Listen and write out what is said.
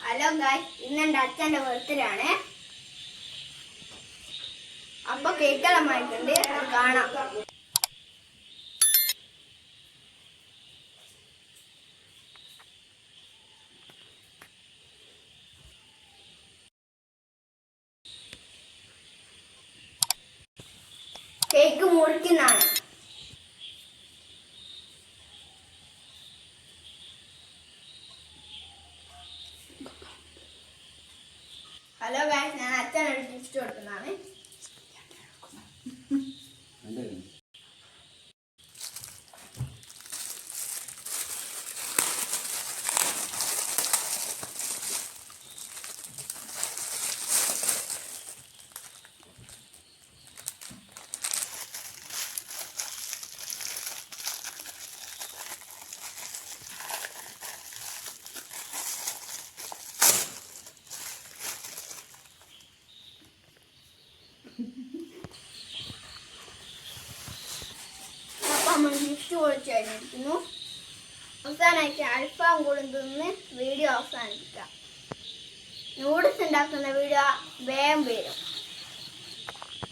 Hello guys, ഇന്ന് എൻ്റെ അച്ഛൻ്റെ ബർത്ത്ഡേ ആണ്. അപ്പൊ കേക്കെല്ലാം വാങ്ങിയിട്ടുണ്ട്, അത് കാണാം. കേക്ക് മുറിക്കുന്നതാണ്. ഹലോ ഗായ്സ്, ഞാൻ അച്ഛനൊരു ഗിഫ്റ്റ് കൊടുക്കുന്നതാണ്. അപ്പം നമ്മൾ ഗിഫ്റ്റ് കൊടുത്തു കഴിഞ്ഞിരിക്കുന്നു. അവസാനമായിട്ട് അൽഫാം കൂടി തിന്ന് വീഡിയോ അവസാനിപ്പിക്കാം. നൂഡിൽസ് ഉണ്ടാക്കുന്ന വീഡിയോ വേഗം വരും.